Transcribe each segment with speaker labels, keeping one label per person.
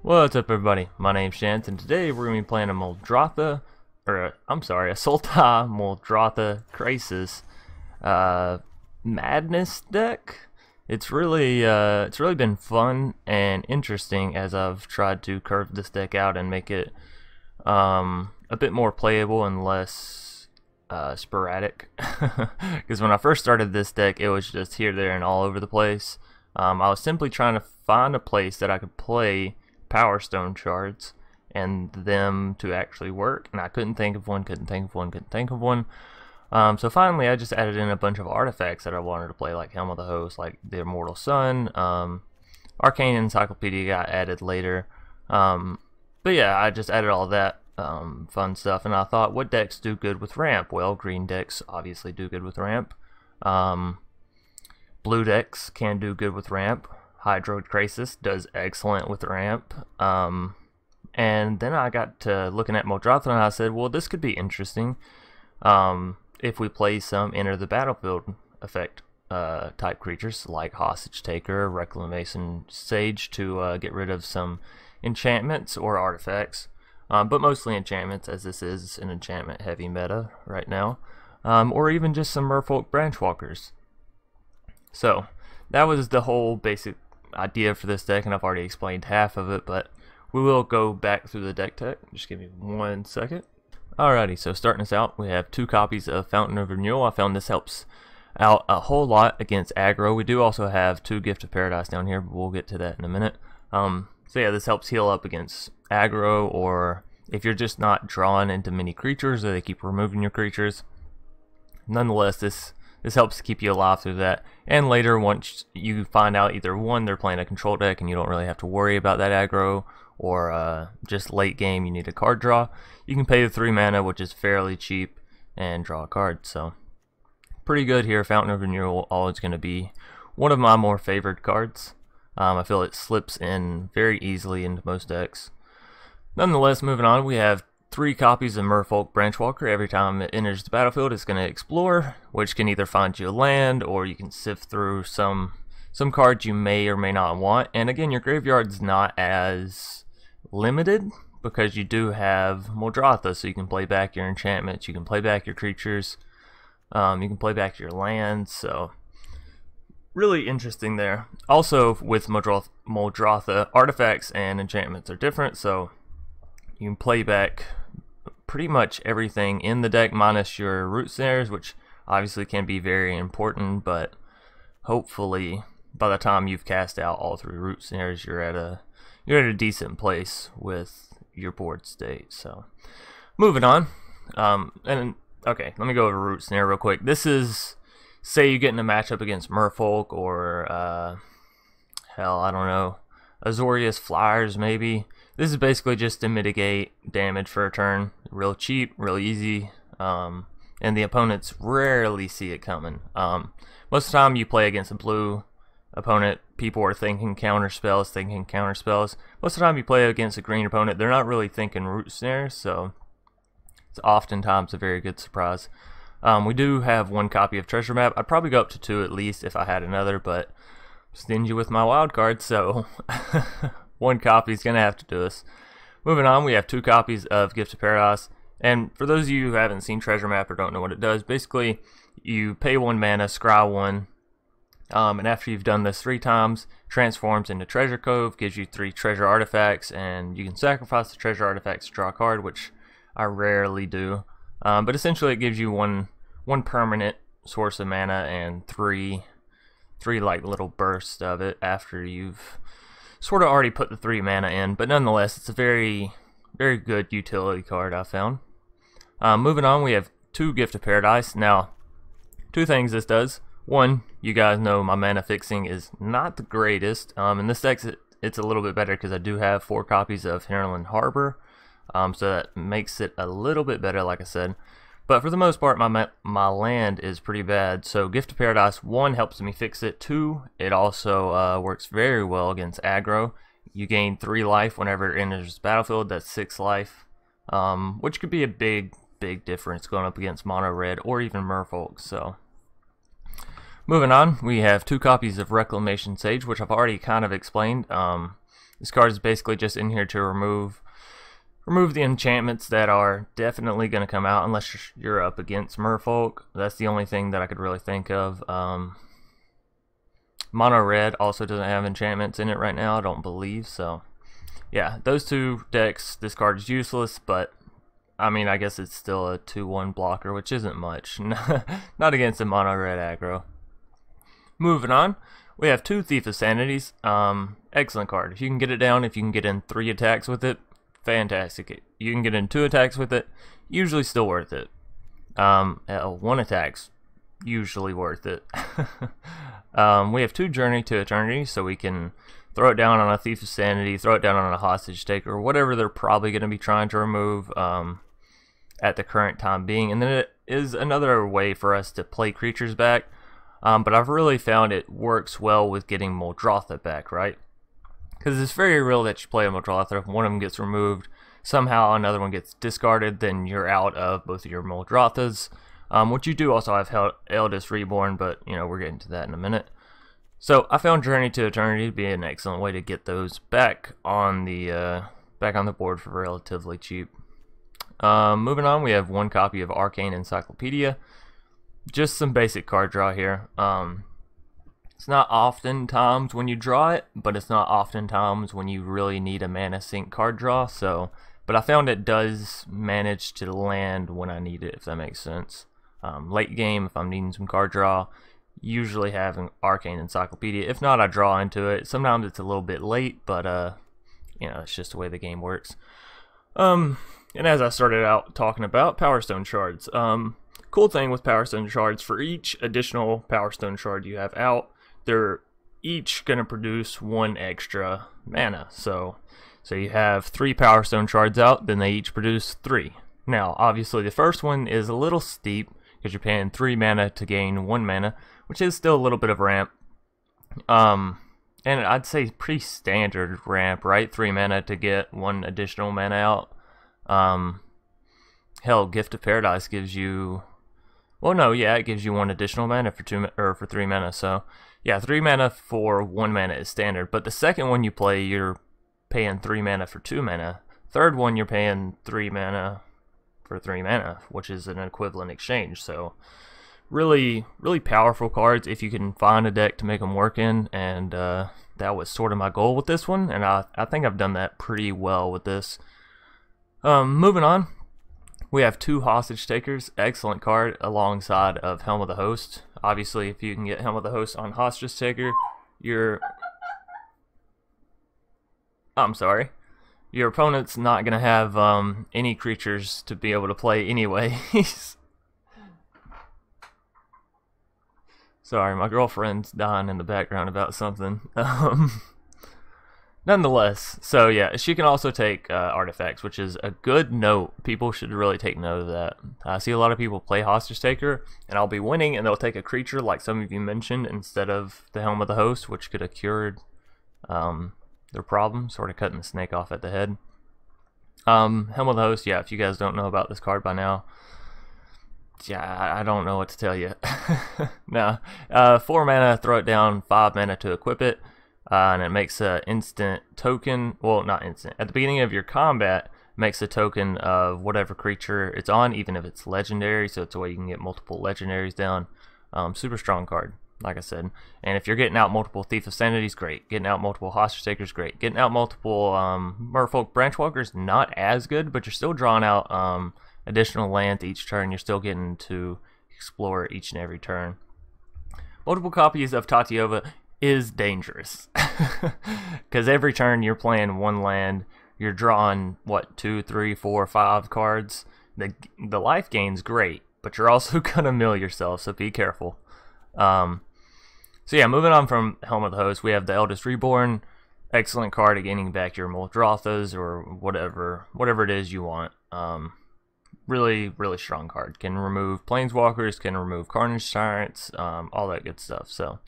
Speaker 1: What's up, everybody? My name's Chance, and today we're going to be playing a Muldrotha, a Sultai Muldrotha Krasis Madness deck. It's really been fun and interesting as I've tried to curve this deck out and make it a bit more playable and less sporadic. Because when I first started this deck, it was just here, there, and all over the place. I was simply trying to find a place that I could play Powerstone Shards and them to actually work, and I couldn't think of one. So finally I just added in a bunch of artifacts that I wanted to play, like Helm of the Host, like the Immortal Sun. Arcane Encyclopedia got added later, but yeah, I just added all that fun stuff, and I thought, what decks do good with ramp? Well, green decks obviously do good with ramp. Blue decks can do good with ramp. Hydroid Krasis does excellent with ramp. And then I got to looking at Muldrotha, and I said, well, this could be interesting if we play some enter the battlefield effect type creatures like Hostage Taker, Reclamation Sage to get rid of some enchantments or artifacts, but mostly enchantments, as this is an enchantment heavy meta right now, or even just some Merfolk Branchwalkers. So that was the whole basic idea for this deck, and I've already explained half of it, but we will go back through the deck tech. Just give me 1 second. Alrighty, so starting us out, we have 2 copies of Fountain of Renewal. I found this helps out a whole lot against aggro. We do also have 2 Gift of Paradise down here, but we'll get to that in a minute. So yeah, this helps heal up against aggro, or if you're just not drawn into many creatures or they keep removing your creatures. Nonetheless, this helps to keep you alive through that. And later, once you find out either one, they're playing a control deck and you don't really have to worry about that aggro, or just late game you need a card draw, you can pay the 3 mana, which is fairly cheap, and draw a card. So pretty good here. Fountain of Renewal always going to be one of my more favored cards. I feel it slips in very easily into most decks. Nonetheless, moving on, we have 3 copies of Merfolk Branchwalker. Every time it enters the battlefield, it's going to explore, which can either find you a land, or you can sift through some cards you may or may not want. And again, your graveyard's not as limited because you do have Muldrotha, so you can play back your enchantments, you can play back your creatures, you can play back your lands. So really interesting there. Also, with Muldrotha, artifacts and enchantments are different, so you can play back pretty much everything in the deck minus your root snares, which obviously can be very important, but hopefully by the time you've cast out all 3 root snares, you're at a decent place with your board state. So moving on, and okay, let me go over root snare real quick. This is, say you get in a matchup against Merfolk, or hell, I don't know, Azorius Flyers maybe. This is basically just to mitigate damage for a turn. Real cheap, real easy, and the opponents rarely see it coming. Most of the time you play against a blue opponent, people are thinking counter spells. Most of the time you play against a green opponent, they're not really thinking root snares, so it's oftentimes a very good surprise. We do have 1 copy of Treasure Map. I'd probably go up to 2 at least if I had another, but stingy with my wild card, so 1 copy is going to have to do us. Moving on, we have 2 copies of Gift of Paradise. And for those of you who haven't seen Treasure Map or don't know what it does, basically you pay 1 mana, scry 1, and after you've done this 3 times, transforms into Treasure Cove, gives you 3 treasure artifacts, and you can sacrifice the treasure artifacts to draw a card, which I rarely do. But essentially it gives you one permanent source of mana and 3 like little bursts of it after you've sort of already put the 3 mana in. But nonetheless, it's a very, very good utility card, I found. Moving on, we have 2 Gift of Paradise. Now, 2 things this does. 1, you guys know my mana fixing is not the greatest. In this deck, it's a little bit better because I do have 4 copies of Hinterland Harbor, so that makes it a little bit better, like I said. But for the most part, my land is pretty bad. So Gift of Paradise, 1, helps me fix it. 2, it also works very well against aggro. You gain 3 life whenever it enters the battlefield. That's 6 life, which could be a big difference going up against mono red or even Merfolk. So moving on, we have 2 copies of Reclamation Sage, which I've already kind of explained. This card is basically just in here to remove the enchantments that are definitely going to come out unless you're up against Merfolk. That's the only thing that I could really think of. Mono red also doesn't have enchantments in it right now, I don't believe. So yeah, those two decks, this card is useless, but I mean, I guess it's still a 2-1 blocker, which isn't much. Not against a mono red aggro. Moving on, we have 2 Thief of Sanities. Excellent card. If you can get it down, if you can get in 3 attacks with it, fantastic. You can get in 2 attacks with it, usually still worth it. 1 attack's usually worth it. We have 2 Journey to Eternity, so we can throw it down on a Thief of Sanity, throw it down on a Hostage Taker, or whatever they're probably going to be trying to remove at the current time being. And then it is another way for us to play creatures back, but I've really found it works well with getting Muldrotha back, right? Because it's very real that you play a Muldrotha, one of them gets removed, somehow another one gets discarded, then you're out of both of your Muldrothas. Which you do also have Eldest Reborn, but you know, we're getting to that in a minute. So I found Journey to Eternity to be an excellent way to get those back on the board for relatively cheap. Moving on, we have 1 copy of Arcane Encyclopedia. Just some basic card draw here. It's not oftentimes when you draw it, but it's not oftentimes when you really need a mana sink card draw. So, but I found it does manage to land when I need it, if that makes sense. Late game, if I'm needing some card draw, usually have an Arcane Encyclopedia. If not, I draw into it. Sometimes it's a little bit late, but you know, it's just the way the game works. And as I started out talking about Powerstone Shards, cool thing with Powerstone Shards, for each additional Powerstone Shard you have out, they're each going to produce 1 extra mana. So you have 3 Powerstone Shards out, then they each produce 3. Now, obviously, the first one is a little steep because you're paying 3 mana to gain 1 mana, which is still a little bit of ramp. And I'd say pretty standard ramp, right? 3 mana to get 1 additional mana out. Hell, Gift of Paradise gives you, well, no, yeah, it gives you 1 additional mana for 3 mana. So yeah, 3 mana for 1 mana is standard. But the second one you play, you're paying 3 mana for 2 mana. Third one, you're paying 3 mana for 3 mana, which is an equivalent exchange. So really, really powerful cards if you can find a deck to make them work in. And that was sort of my goal with this one, and I think I've done that pretty well with this. Moving on, we have 2 Hostage Takers. Excellent card alongside of Helm of the Host. Obviously, if you can get Helm of the Host on Hostage Taker, your opponent's not going to have any creatures to be able to play anyways. Sorry, my girlfriend's dying in the background about something. Nonetheless, so yeah, she can also take artifacts, which is a good note. People should really take note of that. I see a lot of people play Hostage Taker, and I'll be winning, and they'll take a creature like some of you mentioned instead of the Helm of the Host, which could have cured their problem, sort of cutting the snake off at the head. Helm of the Host, yeah, if you guys don't know about this card by now, yeah, I don't know what to tell you. No, 4 mana, throw it down, 5 mana to equip it. And it makes an instant token, well, not instant, at the beginning of your combat, makes a token of whatever creature it's on, even if it's legendary, so it's a way you can get multiple legendaries down. Super strong card, like I said. And if you're getting out multiple Thief of Sanities, great. Getting out multiple Hostage Takers, great. Getting out multiple Merfolk Branchwalkers, not as good, but you're still drawing out additional lands each turn. You're still getting to explore each and every turn. Multiple copies of Tatyova is dangerous because every turn you're playing 1 land, you're drawing what, 2, 3, 4, 5 cards. The life gain's great, but you're also gonna mill yourself, so be careful. So yeah, moving on from Helm of the Host, we have the Eldest Reborn. Excellent card at gaining back your Muldrothas or whatever it is you want. Really, really strong card. Can remove Planeswalkers, can remove Carnage Tyrants, all that good stuff. So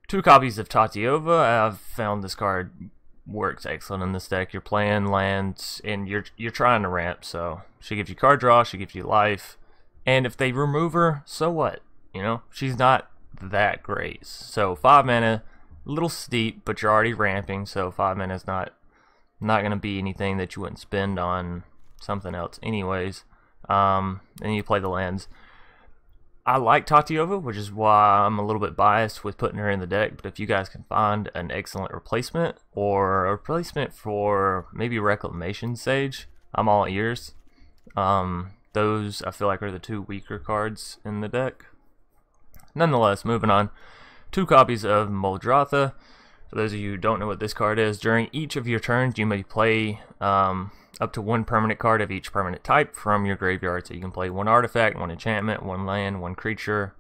Speaker 1: 2 copies of Tatyova. I've found this card works excellent in this deck. You're playing lands and you're trying to ramp, so she gives you card draw, she gives you life, and if they remove her, so what? You know, she's not that great. So 5 mana, A little steep, but you're already ramping, so 5 mana is not going to be anything that you wouldn't spend on something else anyways. And you play the lands. I like Tatyova, which is why I'm a little bit biased with putting her in the deck, but if you guys can find an excellent replacement, or a replacement for maybe Reclamation Sage, I'm all ears. Those I feel like are the 2 weaker cards in the deck. Nonetheless, moving on. 2 copies of Muldrotha. For those of you who don't know what this card is, during each of your turns you may play up to 1 permanent card of each permanent type from your graveyard. So you can play 1 artifact, 1 enchantment, 1 land, 1 creature.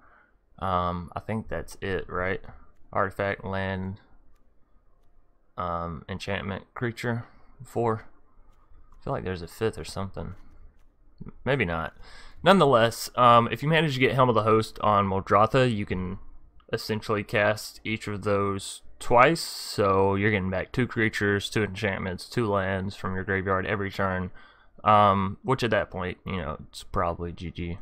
Speaker 1: I think that's it, right? Artifact, land, enchantment, creature, 4. I feel like there's a 5th or something. Maybe not. Nonetheless, if you manage to get Helm of the Host on Muldrotha, you can essentially cast each of those twice, so you're getting back 2 creatures, 2 enchantments, 2 lands from your graveyard every turn, which at that point, you know, it's probably GG.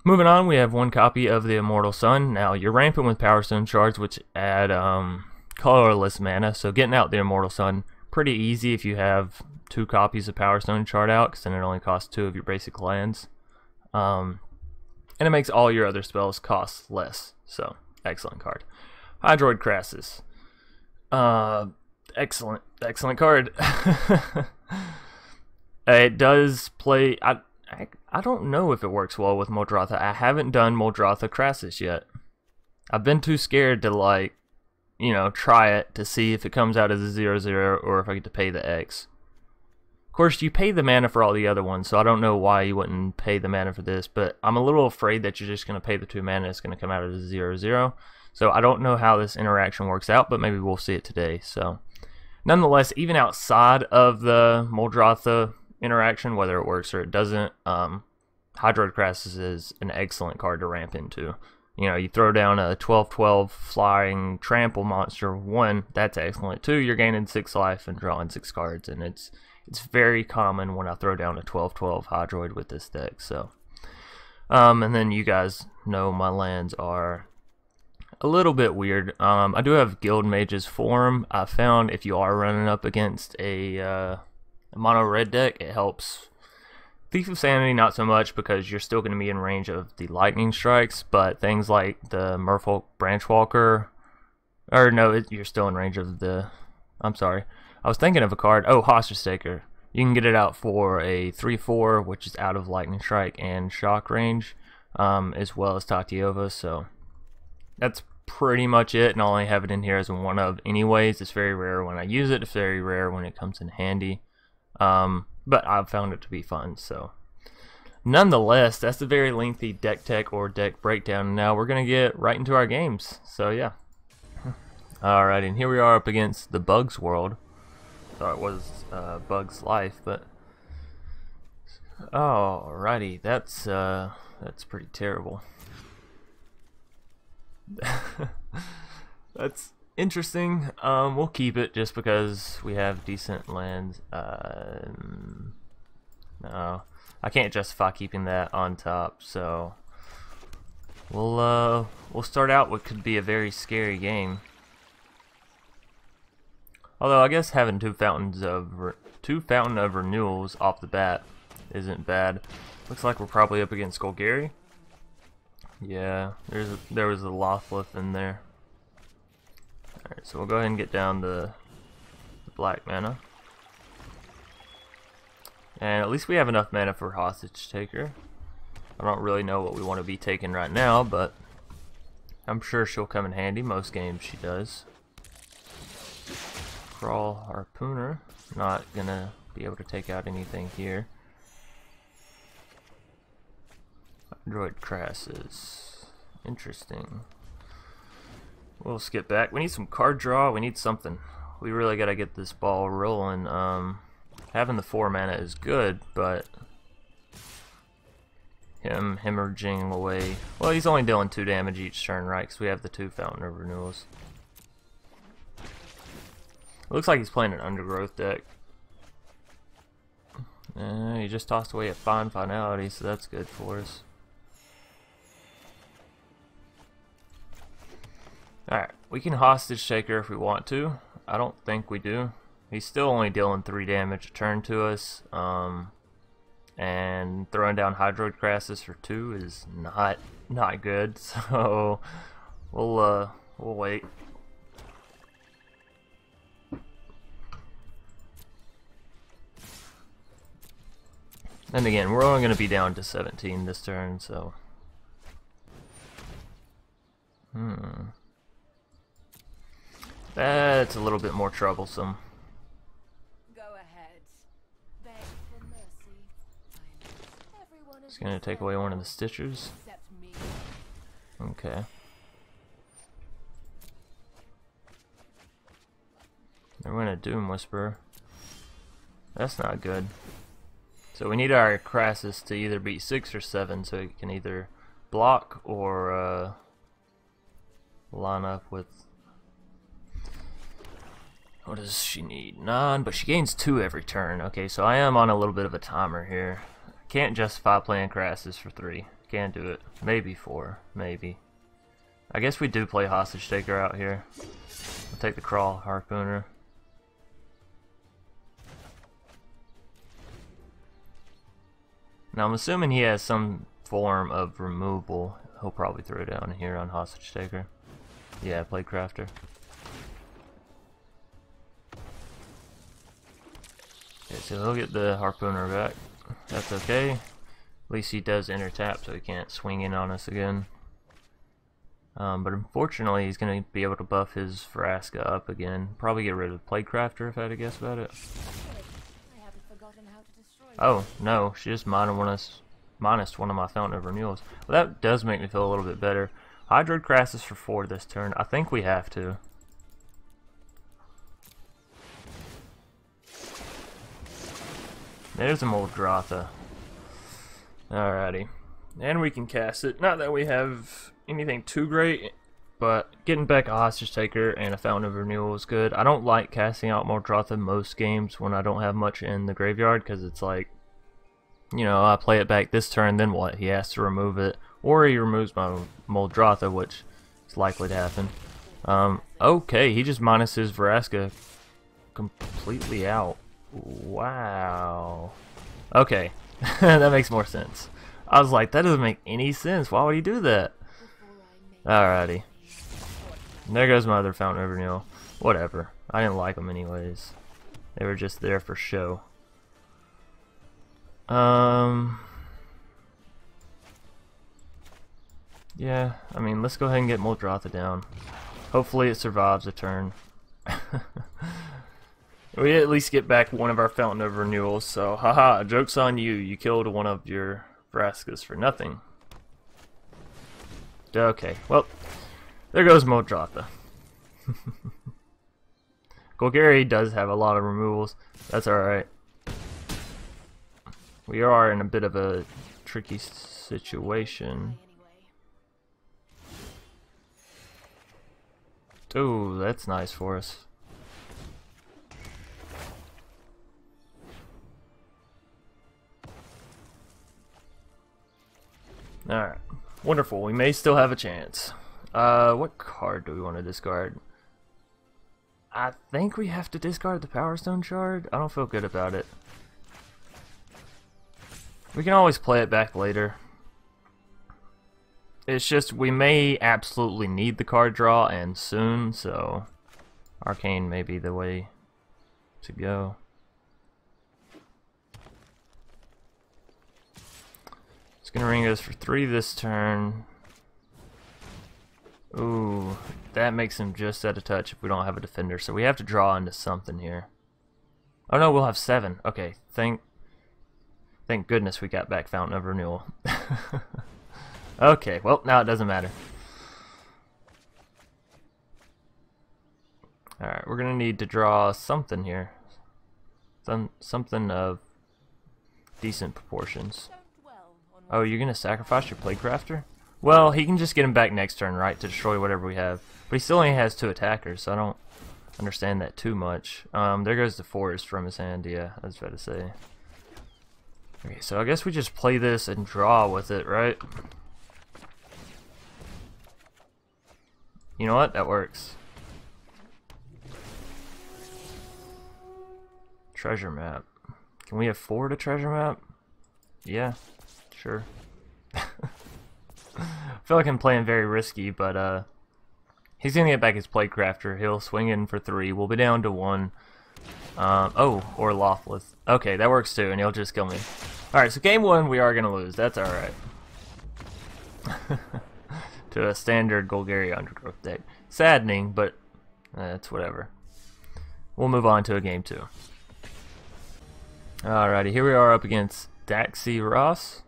Speaker 1: Moving on, we have 1 copy of the Immortal Sun. Now, you're rampant with Powerstone Shards, which add colorless mana, so getting out the Immortal Sun, pretty easy if you have 2 copies of Powerstone Shard out, because then it only costs 2 of your basic lands. And it makes all your other spells cost less, so excellent card. Hydroid Krasis. Excellent card. It does play. I don't know if it works well with Muldrotha. I haven't done Muldrotha Krasis yet. I've been too scared to, like, you know, try it to see if it comes out as a 0/0 or if I get to pay the X. Of course, you pay the mana for all the other ones, so I don't know why you wouldn't pay the mana for this, but I'm a little afraid that you're just going to pay the 2 mana, it's going to come out as a 0/0. So I don't know how this interaction works out, but maybe we'll see it today. So, nonetheless, even outside of the Muldrotha interaction, whether it works or it doesn't, Hydroid Krasis is an excellent card to ramp into. You know, you throw down a 12/12 flying trample monster 1, that's excellent. 2, you're gaining 6 life and drawing 6 cards, and it's very common when I throw down a 12/12 Hydroid with this deck. So, and then you guys know my lands are a little bit weird. I do have Guildmages Forum. I found if you are running up against a mono red deck, it helps. Thief of Sanity not so much, because you're still going to be in range of the lightning strikes, but things like the Merfolk Branchwalker, or no, you're still in range of the, I'm sorry, I was thinking of a card, oh, Hostage Taker. You can get it out for a 3/4, which is out of lightning strike and shock range, as well as Tatyova, so that's pretty much it, and I only have it in here as a 1 of anyways. It's very rare when I use it, it's very rare when it comes in handy. But I've found it to be fun, so. Nonetheless, that's a very lengthy deck tech or deck breakdown. Now we're going to get right into our games, so yeah. Alright, and here we are up against the Bugs world. Thought it was Bugs Life, but. Alrighty, that's pretty terrible. That's interesting. We'll keep it just because we have decent lands. No, I can't justify keeping that on top, so we'll start out what could be a very scary game. Although I guess having 2 Fountain of Renewals off the bat isn't bad. Looks like we're probably up against Golgari. Yeah, there was a Lothlith in there. Alright, so we'll go ahead and get down the black mana. And at least we have enough mana for Hostage Taker. I don't really know what we want to be taking right now, but I'm sure she'll come in handy. Most games she does. Crawl Harpooner. Not gonna be able to take out anything here. Hydroid Krasis. Interesting. We'll skip back. We need some card draw. We need something. We really gotta get this ball rolling. Having the 4 mana is good, but him hemorrhaging away. Well, he's only dealing 2 damage each turn, right? Because we have the 2 Fountain of Renewals. It looks like he's playing an Undergrowth deck. He just tossed away a fine finality, so that's good for us. Alright, We can hostage taker if we want to. I don't think we do. He's still only dealing 3 damage a turn to us. And throwing down Hydroid Krasis for 2 is not good. So we'll wait. And again, we're only going to be down to 17 this turn, so that's a little bit more troublesome.
Speaker 2: Go ahead. Beg for mercy.
Speaker 1: It's going to take away one of the stitchers. Okay. They're going to Doom Whisperer. That's not good. So we need our Krasis to either beat 6 or 7, so it can either block or line up with... What does she need? 9, but she gains 2 every turn. Okay, so I am on a little bit of a timer here. Can't justify playing Krasis for 3. Can't do it. Maybe 4. Maybe. I guess we do play Hostage Taker out here. We'll take the Crawl Harpooner. Now I'm assuming he has some form of removal. He'll probably throw it down here on Hostage Taker. Yeah, play Crafter. Okay, so he'll get the Harpooner back. That's okay. At least he does enter tap, so he can't swing in on us again. But unfortunately, he's going to be able to buff his Vraska up again. Probably get rid of Plague Crafter if I had to guess about it. Oh, no, she just minus one of my Fountain of Renewals. Well, that does make me feel a little bit better. Hydroid Krasis for 4 this turn. I think we have to. There's a Muldrotha. Alrighty. And we can cast it. Not that we have anything too great, but getting back a Hostage Taker and a Fountain of Renewal is good. I don't like casting out Muldrotha most games when I don't have much in the graveyard, because it's like, you know, I play it back this turn, then what? He has to remove it. Or he removes my Muldrotha, which is likely to happen. Okay, he just minus his Vraska completely out. Wow. Okay, that makes more sense. I was like, that doesn't make any sense. Why would he do that? Alrighty. There goes my other Fountain of Renewal. Whatever. I didn't like them anyways. They were just there for show. Yeah, I mean, let's go ahead and get Muldrotha down. Hopefully it survives a turn. We at least get back one of our Fountain of Renewals, so haha, joke's on you. You killed one of your Vraskas for nothing. Okay, well, there goes Muldrotha. Golgari does have a lot of removals. That's alright. We are in a bit of a tricky situation. Ooh, that's nice for us. Alright, wonderful. We may still have a chance. What card do we want to discard? I think we have to discard the Powerstone Shard. I don't feel good about it. We can always play it back later. It's just we may absolutely need the card draw, and soon, so Arcane may be the way to go. It's gonna ring us for 3 this turn. Ooh, that makes him just out of touch if we don't have a defender, so we have to draw into something here. Oh no, we'll have 7. Okay, thank goodness we got back Fountain of Renewal. Okay, well, now it doesn't matter. Alright, we're gonna need to draw something here. Something of decent proportions. Oh, you're gonna sacrifice your Plague Crafter? Well, he can just get him back next turn, right, to destroy whatever we have. But he still only has 2 attackers, so I don't understand that too much. There goes the Forest from his hand, yeah, I was about to say. Okay, so I guess we just play this and draw with it, right? You know what? That works. treasure map. Can we afford a treasure map? Yeah, sure. I feel like I'm playing very risky, but he's gonna get back his Platecrafter. He'll swing in for 3. We'll be down to 1. Oh, or Lawless. Okay, that works too, and he'll just kill me. Alright, so game 1 we are gonna lose. That's alright. To a standard Golgari Undergrowth deck. Saddening, but it's whatever. We'll move on to a game 2. Alrighty, here we are up against Daxi Ross.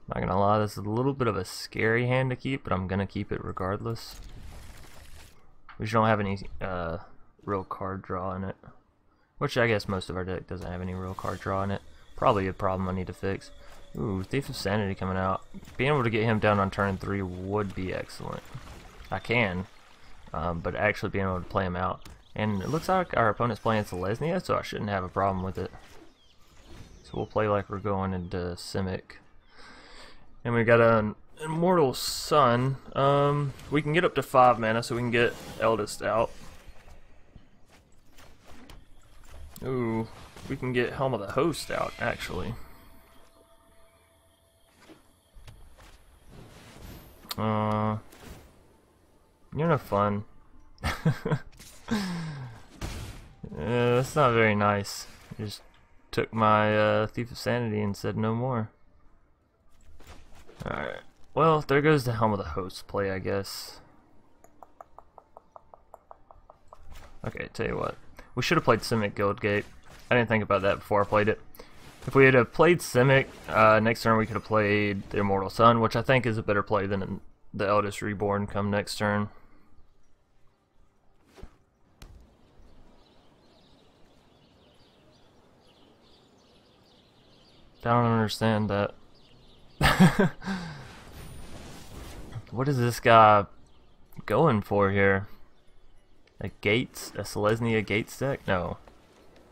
Speaker 1: Not gonna lie, this is a little bit of a scary hand to keep, but I'm gonna keep it regardless. We just don't have any real card draw in it. Which I guess most of our deck doesn't have any real card draw in it. Probably a problem I need to fix. Ooh, Thief of Sanity coming out. Being able to get him down on turn 3 would be excellent. I can, but actually being able to play him out. And it looks like our opponent's playing Selesnya, so I shouldn't have a problem with it. So we'll play like we're going into Simic. And we got an Immortal Sun. We can get up to 5 mana, so we can get Eldest out. Ooh, we can get Helm of the Host out, actually. You're no fun. That's not very nice. You just took my Thief of Sanity and said no more. Alright. Well, there goes the Helm of the Host play, I guess. Okay, tell you what. We should have played Simic Guildgate. I didn't think about that before I played it. If we had played Simic, next turn we could have played the Immortal Sun, which I think is a better play than the Eldest Reborn come next turn. I don't understand that. What is this guy going for here? A Selesnya Gates deck? No.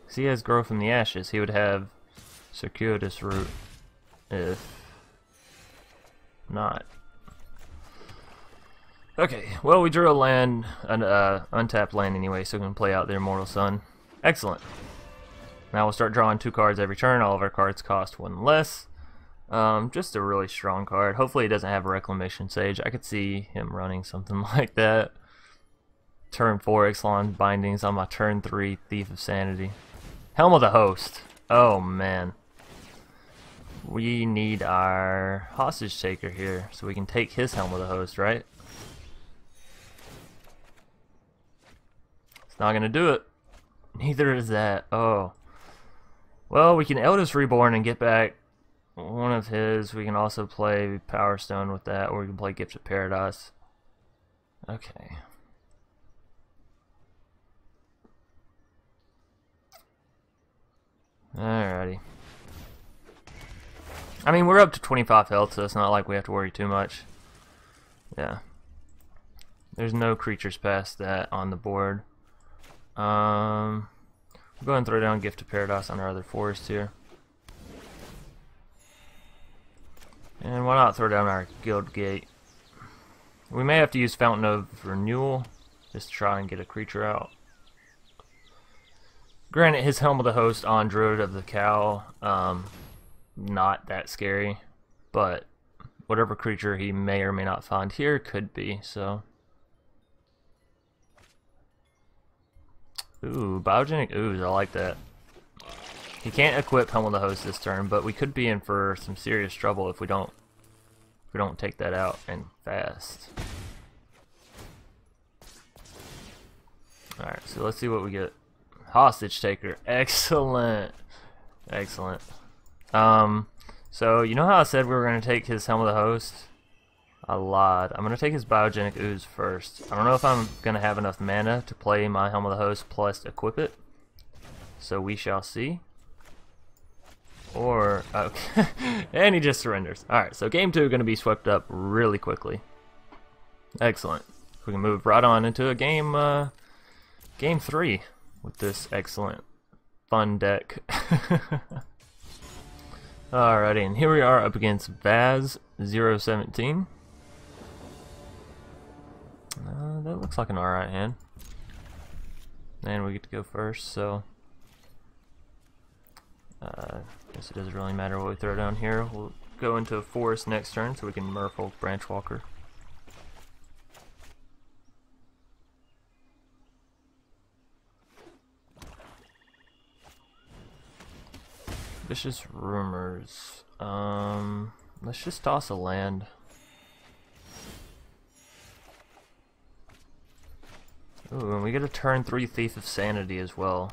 Speaker 1: Because he has Grow from the Ashes. He would have Circuitous Root if not. Okay, well we drew a land, an untapped land anyway, so we can play out the Immortal Sun. Excellent. Now we'll start drawing 2 cards every turn. All of our cards cost 1 less. Just a really strong card. Hopefully he doesn't have a Reclamation Sage. I could see him running something like that. Turn 4 Ixalan Bindings on my turn 3 Thief of Sanity. Helm of the Host. Oh man. We need our Hostage Taker here so we can take his Helm of the Host, right? It's not gonna do it. Neither is that. Oh. Well, we can Eldest Reborn and get back one of his. We can also play Powerstone with that, or we can play Gift of Paradise. Okay. Alrighty. I mean, we're up to 25 health, so it's not like we have to worry too much. Yeah. There's no creatures past that on the board. We'll go ahead and throw down Gift of Paradise on our other forest here. And why not throw down our Guildgate? We may have to use Fountain of Renewal just to try and get a creature out. Granted, his Helm of the Host on Druid of the Cow, not that scary, but whatever creature he may or may not find here could be, so. Ooh, Biogenic Ooze, I like that. He can't equip Helm of the Host this turn, but we could be in for some serious trouble if we don't take that out and fast. Alright, so let's see what we get. Hostage Taker. Excellent. Excellent. So you know how I said we were going to take his Helm of the Host? I lied. I'm going to take his Biogenic Ooze first. I don't know if I'm going to have enough mana to play my Helm of the Host plus equip it. So we shall see. Or, okay. And he just surrenders. Alright, so game 2 going to be swept up really quickly. Excellent. We can move right on into a game 3 with this excellent fun deck. Alrighty, and here we are up against Vaz017. That looks like an alright hand. And we get to go first, so guess it doesn't really matter what we throw down here. We'll go into a forest next turn so we can Merfolk Branchwalker. Vicious Rumors. Let's just toss a land. Ooh, and we get a turn 3 Thief of Sanity as well.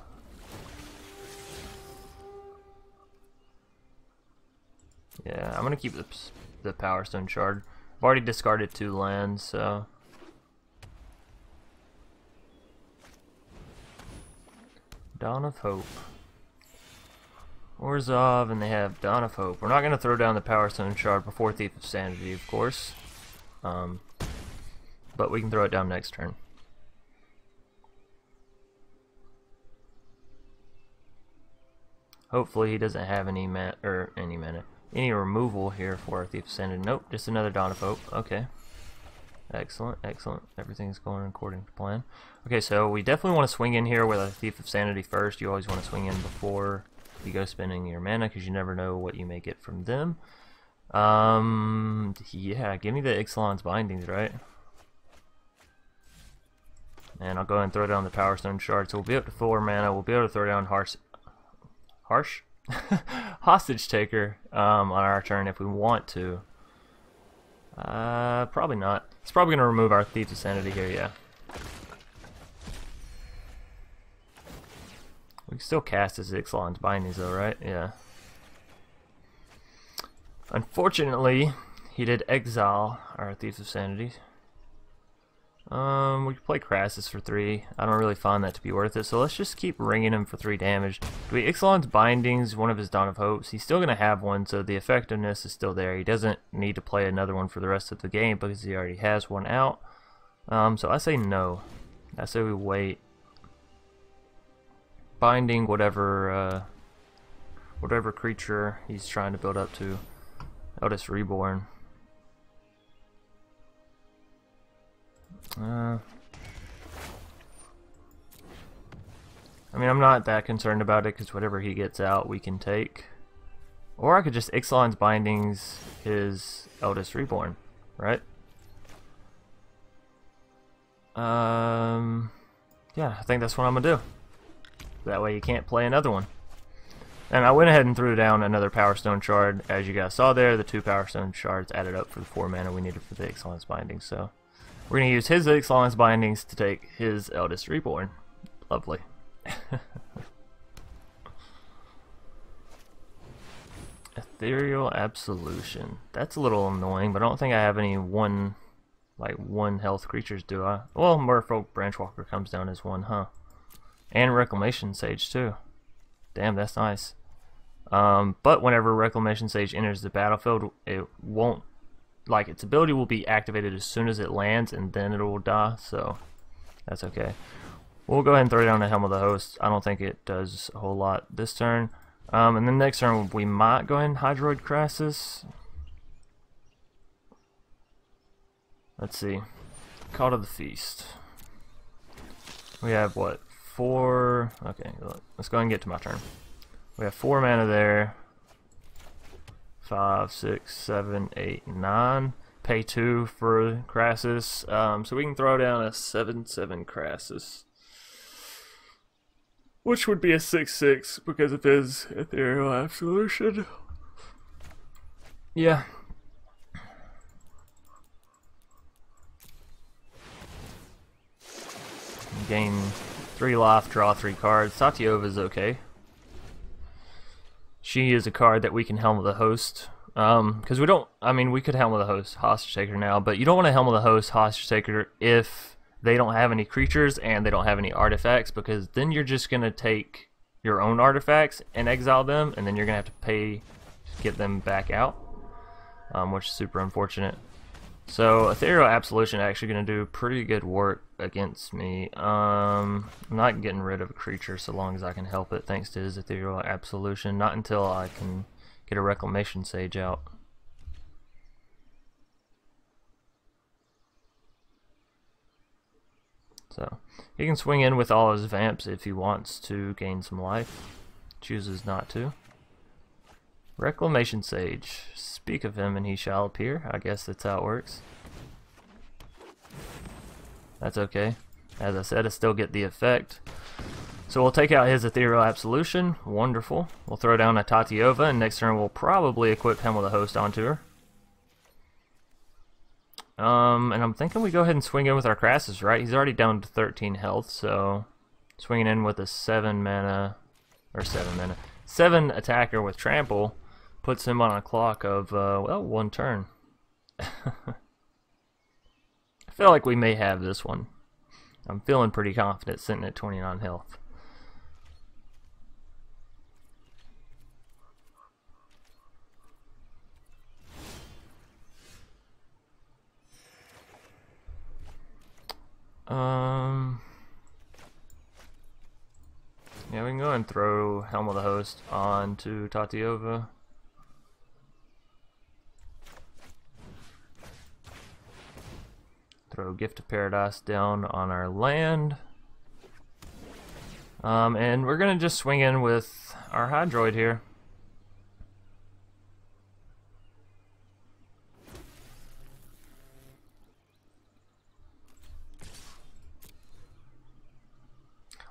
Speaker 1: Yeah, I'm gonna keep the Powerstone Shard. I've already discarded 2 lands, so Dawn of Hope. Orzhov, and they have Dawn of Hope. We're not gonna throw down the Powerstone Shard before Thief of Sanity, of course. But we can throw it down next turn. Hopefully he doesn't have any removal here for our Thief of Sanity. Nope, just another Dawn of Hope. Okay. Excellent, excellent. Everything's going according to plan. Okay, so we definitely want to swing in here with a Thief of Sanity first. You always want to swing in before you go spending your mana, because you never know what you may get from them. Yeah, give me the Ixalan's Bindings, right? And I'll go ahead and throw down the Powerstone Shard. So we'll be up to 4 mana. We'll be able to throw down Hostage Taker on our turn if we want to. Probably not. It's probably going to remove our Thief of Sanity here, yeah. We can still cast his Ixalan's Bindings though, right? Yeah. Unfortunately, he did exile our Thief of Sanity. We can play Krasis for 3. I don't really find that to be worth it, so let's just keep ringing him for 3 damage. Do we Ixalan's Bindings, one of his Dawn of Hopes? He's still going to have one, so the effectiveness is still there. He doesn't need to play another one for the rest of the game because he already has one out. So I say no. I say we wait. Binding whatever creature he's trying to build up to. Eldest Reborn. I mean, I'm not that concerned about it because whatever he gets out we can take. Or I could just Ixalan's Bindings his Eldest Reborn, right? Yeah, I think that's what I'm gonna do. That way you can't play another one. And I went ahead and threw down another Powerstone Shard. As you guys saw there, the 2 Powerstone Shards added up for the 4 mana we needed for the Ixalan's Bindings. So we're going to use his Ixalan's Bindings to take his Eldest Reborn. Lovely. Ethereal Absolution. That's a little annoying, but I don't think I have any one health creatures, do I? Well, Merfolk Branchwalker comes down as 1, huh? And Reclamation Sage too. Damn, that's nice. But whenever Reclamation Sage enters the battlefield, it won't, its ability will be activated as soon as it lands, and then it will die, so that's okay. We'll go ahead and throw down the Helm of the Host. I don't think it does a whole lot this turn. And then next turn we might go ahead and Hydroid Krasis. Let's see. Call to the Feast. We have what? 4. Okay, let's go ahead and get to my turn. We have 4 mana there. 5, 6, 7, 8, 9. Pay 2 for Krasis. So we can throw down a 7/7 Krasis, which would be a 6/6 because of his Ethereal Absolution. Yeah. Gain 3 life, draw 3 cards. Tatyova is okay. She is a card that we can Helm of the Host. Because we don't, we could Helm of the Host Hostage Taker now, but you don't want to Helm of the Host Hostage Taker if they don't have any creatures and they don't have any artifacts, because then you're just going to take your own artifacts and exile them, and then you're going to have to pay to get them back out, which is super unfortunate. So Ethereal Absolution actually going to do pretty good work against me. I'm not getting rid of a creature so long as I can help it, thanks to his Ethereal Absolution. Not until I can get a Reclamation Sage out. So he can swing in with all his vamps if he wants to gain some life. Chooses not to. Reclamation Sage. Speak of him and he shall appear. I guess that's how it works. That's okay. As I said, I still get the effect. So we'll take out his Ethereal Absolution. Wonderful. We'll throw down a Tatyova, and next turn we'll probably equip Helm of the Host onto her. And I'm thinking we go ahead and swing in with our Krasis, right? He's already down to 13 health, so swinging in with a 7 attacker with Trample puts him on a clock of, well, 1 turn. I feel like we may have this one. I'm feeling pretty confident sitting at 29 health. Yeah, we can go and throw Helm of the Host onto Tatyova. Throw Gift of Paradise down on our land. And we're gonna just swing in with our Hydroid here.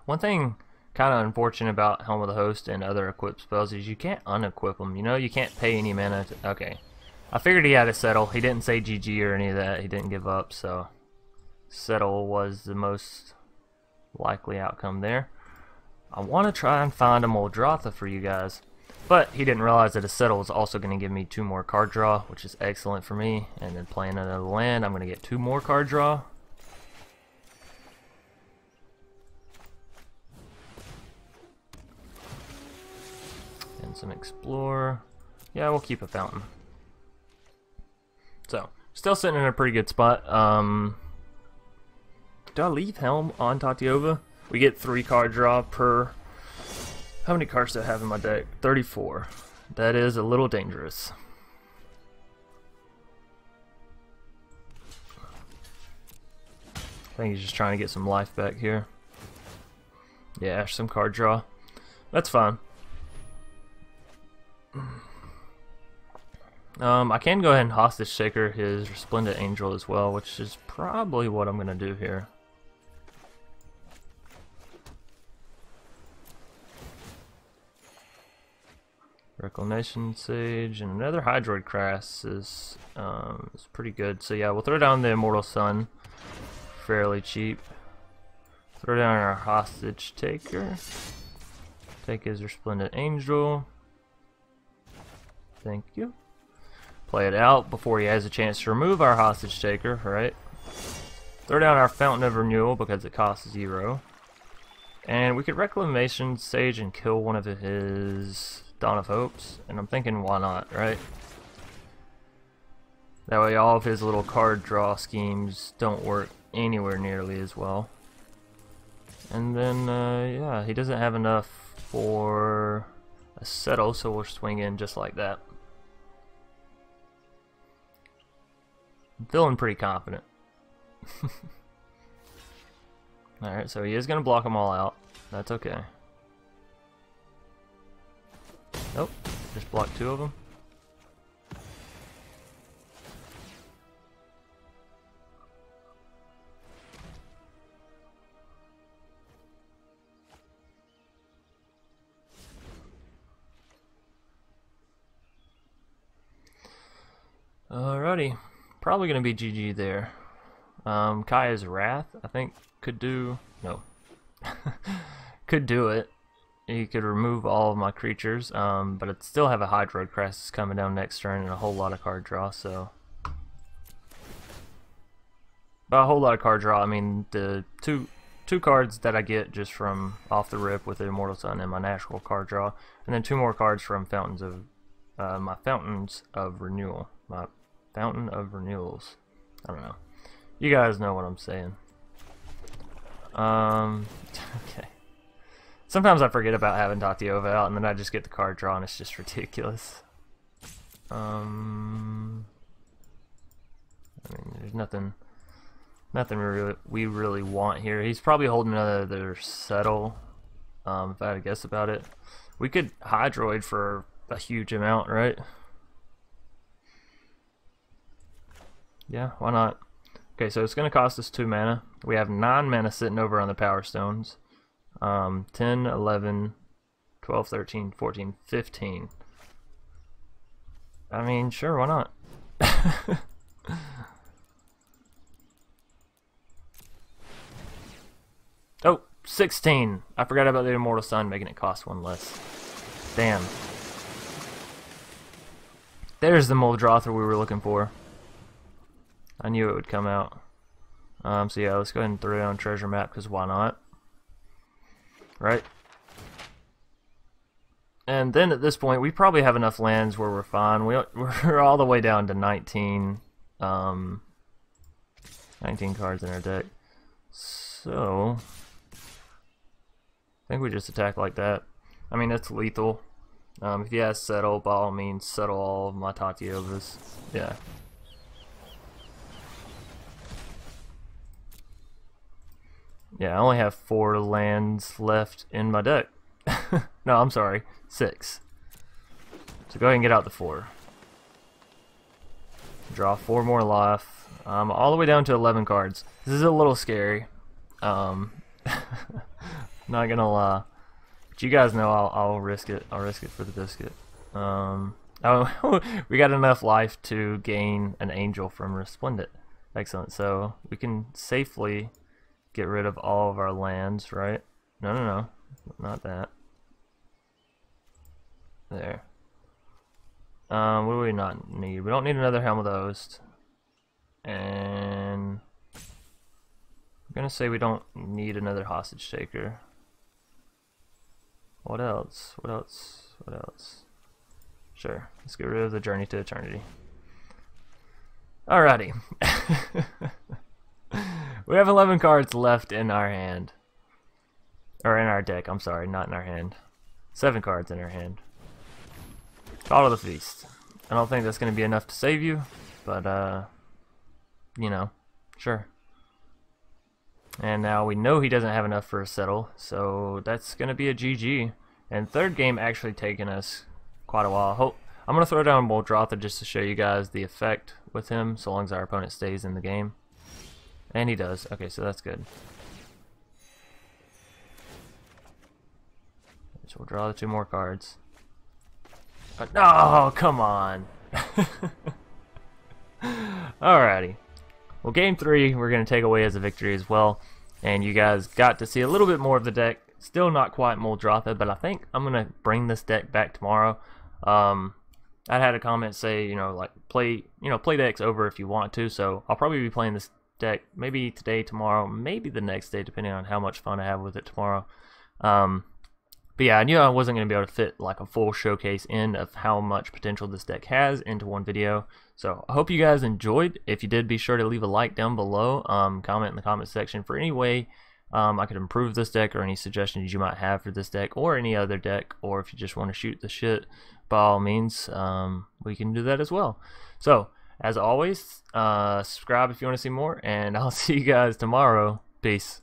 Speaker 1: One thing kind of unfortunate about Helm of the Host and other equipped spells is you can't unequip them. You know, you can't pay any mana to... Okay. I figured he had to settle. He didn't say GG or any of that. He didn't give up, so... Settle was the most likely outcome there. I want to try and find a Muldrotha for you guys. But he didn't realize that a settle was also going to give me 2 more card draw, which is excellent for me. And then playing another land, I'm going to get 2 more card draw. And some explore. Yeah, we'll keep a fountain. So, still sitting in a pretty good spot. Do I leave Helm on Tatyova? We get 3 card draw per... How many cards do I have in my deck? 34. That is a little dangerous. I think he's just trying to get some life back here. Yeah, some card draw. That's fine. I can go ahead and Hostage Taker his Resplendent Angel as well, which is probably what I'm going to do here. Reclamation Sage and another Hydroid Krasis is pretty good. So yeah, we'll throw down the Immortal Sun, fairly cheap. Throw down our Hostage Taker. Take his Resplendent Angel. Thank you. Play it out before he has a chance to remove our Hostage Taker, right? Throw down our Fountain of Renewal because it costs 0. And we could Reclamation Sage and kill one of his Dawn of Hopes. And I'm thinking, why not, right? That way all of his little card draw schemes don't work anywhere nearly as well. And then, yeah, he doesn't have enough for a settle, so we'll swing in just like that. I'm feeling pretty confident. Alright, so he is going to block them all out. That's okay. Nope, just blocked 2 of them. Alrighty, probably going to be GG there. Kaya's Wrath, I think, could do... No. Could do it. He could remove all of my creatures, but I'd still have a Hydroid Krasis coming down next turn and a whole lot of card draw, so... By a whole lot of card draw, I mean the two cards that I get just from off the rip with the Immortal Sun and my natural card draw, and then 2 more cards from Fountains of... my Fountains of Renewal. My Fountain of Renewals. I don't know. You guys know what I'm saying. Okay. Sometimes I forget about having Tatyova out, and then I just get the card draw, and it's just ridiculous. I mean, there's nothing Nothing we really want here. He's probably holding another settle. If I had to guess about it, we could Hydroid for a huge amount, right? Yeah, why not? Okay, so it's going to cost us 2 mana. We have 9 mana sitting over on the Power Stones. 10, 11, 12, 13, 14, 15. I mean, sure, why not? Oh, 16. I forgot about the Immortal Sun making it cost 1 less. Damn. There's the Muldrotha we were looking for. I knew it would come out. So yeah, let's go ahead and throw it on treasure map, because why not? Right? And then at this point, we probably have enough lands where we're fine. We're all the way down to 19, 19 cards in our deck. So I think we just attack like that. I mean, it's lethal. If he has settle, by all means, settle all of my Tatyovas. Yeah. Yeah, I only have 4 lands left in my deck. No, I'm sorry, 6. So go ahead and get out the 4. Draw 4 more life. All the way down to 11 cards. This is a little scary. Not gonna lie, but you guys know I'll risk it. I'll risk it for the biscuit. Oh, we got enough life to gain an angel from Resplendent. Excellent. So we can safely get rid of all of our lands, right? No, not that. There. What do we not need? We don't need another Helm of the Host. And I'm gonna say we don't need another hostage taker. What else? What else? What else? Sure. Let's get rid of the Journey to Eternity. Alrighty. We have 11 cards left in our hand. Or in our deck, I'm sorry, not in our hand. 7 cards in our hand. Call to the Feast. I don't think that's going to be enough to save you, but, you know, sure. And now we know he doesn't have enough for a settle, so that's going to be a GG. And third game actually taking us quite a while. I'm going to throw down Muldrotha just to show you guys the effect with him, so long as our opponent stays in the game. And he does. Okay, so that's good. So we'll draw the 2 more cards. No, come on. Alrighty. Well, game 3 we're going to take away as a victory as well. And you guys got to see a little bit more of the deck. Still not quite Muldrotha, but I think I'm going to bring this deck back tomorrow. I had a comment say, you know, like play decks over if you want to. So I'll probably be playing this deck maybe today, tomorrow, maybe the next day, depending on how much fun I have with it tomorrow. But yeah, I knew I wasn't going to be able to fit like a full showcase in of how much potential this deck has into one video. So I hope you guys enjoyed. If you did, be sure to leave a like down below. Comment in the comment section for any way I could improve this deck, or any suggestions you might have for this deck or any other deck, or if you just want to shoot the shit, by all means, we can do that as well. So as always, subscribe if you want to see more, and I'll see you guys tomorrow. Peace.